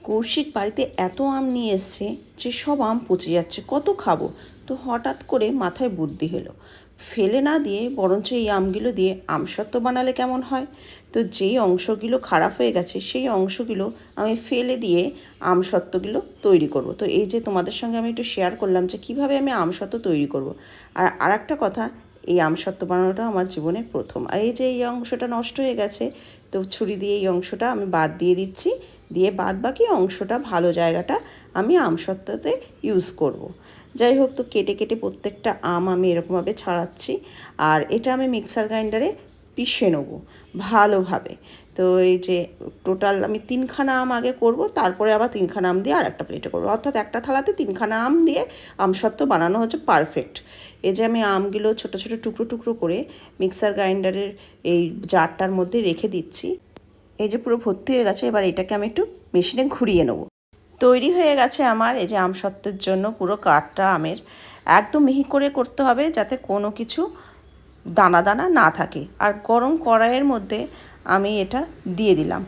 কৌশিক বাড়িতে এত আম নিয়ে এসছে যে সব আম পচে যাচ্ছে, কত খাবো। তো হঠাৎ করে মাথায় বুদ্ধি হলো, ফেলে না দিয়ে বরঞ্চ এই আমগুলো দিয়ে আমসত্ত্ব বানালে কেমন হয়। তো যেই অংশগুলো খারাপ হয়ে গেছে সেই অংশগুলো আমি ফেলে দিয়ে আমসত্ত্বগুলো তৈরি করব। তো এই যে তোমাদের সঙ্গে আমি একটু শেয়ার করলাম যে কীভাবে আমি আমসত্ত্ব তৈরি করব। আর একটা কথা, এই আমসত্ত্ব বানানোটা আমার জীবনে প্রথম। আর এই যে এই অংশটা নষ্ট হয়ে গেছে, তো ছুরি দিয়ে এই অংশটা আমি বাদ দিয়ে দিচ্ছি, দিয়ে বাদ বাকি অংশটা ভালো জায়গাটা আমি আমসত্ত্বতে ইউজ করব। যাই হোক, তো কেটে কেটে প্রত্যেকটা আম আমি এরকমভাবে ছাড়াচ্ছি। আর এটা আমি মিক্সার গ্রাইন্ডারে পিষে নেব ভালোভাবে। তো এই যে টোটাল আমি 3খানা আম আগে করব, তারপরে আবার 3খানা আম দিয়ে আর একটা প্লেটে করবো, অর্থাৎ একটা থালাতে 3খানা আম দিয়ে আমসত্ত্ব বানানো হচ্ছে পারফেক্ট। এই যে আমি আমগুলো ছোটো ছোটো টুকরো টুকরো করে মিক্সার গ্রাইন্ডারের এই জারটার মধ্যে রেখে দিচ্ছি। এই যে পুরো ভর্তি হয়ে গেছে, এবার এটাকে আমি একটু মেশিনে ঘুরিয়ে নেব। তৈরি হয়ে গেছে আমার এই যে আমসত্ত্বের জন্য পুরো কাঠটা আমের। একদম মিহি করে করতে হবে যাতে কোনো কিছু দানা দানা না থাকে। আর গরম কড়াইয়ের মধ্যে আমি এটা দিয়ে দিলাম,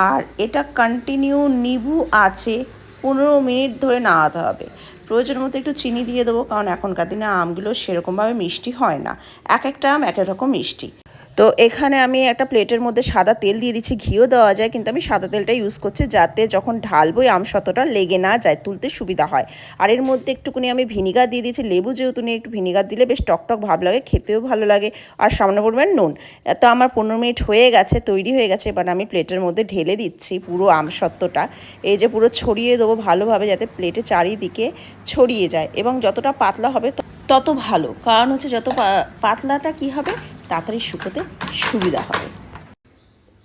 আর এটা কন্টিনিউ নিবু আছে 15 মিনিট ধরে নাড়াতে হবে। প্রয়োজন মতো একটু চিনি দিয়ে দেবো, কারণ এখনকার দিনে আমগুলো সেরকমভাবে মিষ্টি হয় না, এক একটা আম এক এক রকম মিষ্টি। তো এখানে আমি একটা প্লেটের মধ্যে সাদা তেল দিয়ে দিচ্ছি, ঘিও দেওয়া যায় কিন্তু আমি সাদা তেলটা ইউজ করছি, যাতে যখন ঢালবো আমসত্ত্বটা লেগে না যায়, তুলতে সুবিধা হয়। আর এর মধ্যে একটুকুনি আমি ভিনিগার দিয়ে দিয়েছি, লেবু যেহেতু নিয়ে একটু ভিনিগার দিলে বেশ টকটক ভাব লাগে, খেতেও ভালো লাগে। আর সামান্য পরিমাণ নুন। তো আমার 15 মিনিট হয়ে গেছে, তৈরি হয়ে গেছে। এবার আমি প্লেটের মধ্যে ঢেলে দিচ্ছি পুরো আমসত্ত্বটা। এই যে পুরো ছড়িয়ে দেবো ভালোভাবে, যাতে প্লেটে চারিদিকে ছড়িয়ে যায়, এবং যতটা পাতলা হবে তত ভালো, কারণ হচ্ছে যত পাতলাটা কি হবে, তাড়াতাড়ি শুকোতে সুবিধা হবে।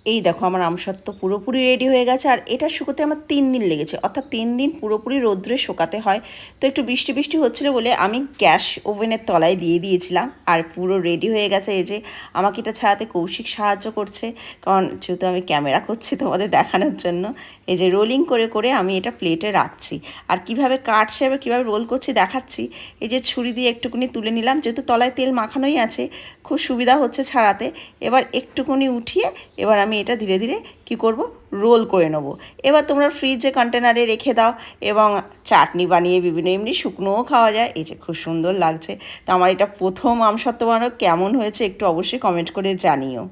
এই দেখো আমার আমসত্ত্ব পুরোপুরি রেডি হয়ে গেছে। আর এটা শুকোতে আমার 3 দিন লেগেছে, অর্থাৎ 3 দিন পুরোপুরি রোদ্রে শুকাতে হয়। তো একটু বৃষ্টি বৃষ্টি হচ্ছিলো বলে আমি গ্যাস ওভেনের তলায় দিয়ে দিয়েছিলাম, আর পুরো রেডি হয়ে গেছে। এই যে আমাকে এটা ছাড়াতে কৌশিক সাহায্য করছে, কারণ যেহেতু আমি ক্যামেরা করছি তোমাদের দেখানোর জন্য। এই যে রোলিং করে করে আমি এটা প্লেটে রাখছি, আর কিভাবে কাটছে এবার কীভাবে রোল করছি দেখাচ্ছি। এই যে ছুরি দিয়ে একটুকুনি তুলে নিলাম, যেহেতু তলায় তেল মাখানোই আছে, খুব সুবিধা হচ্ছে ছাড়াতে। এবার একটুকুনি উঠিয়ে এবার আমি এটা ধীরে ধীরে কি করব, রোল করে নেব। এবার তোমরা ফ্রিজে কন্টেনারে রেখে দাও, এবং চাটনি বানিয়ে বিভিন্ন এমনি শুকনোও খাওয়া যায়। এই যে খুব সুন্দর লাগছে। তো আমার এটা প্রথম আমসত্ত্ব বানানো, কেমন হয়েছে একটু অবশ্যই কমেন্ট করে জানিও।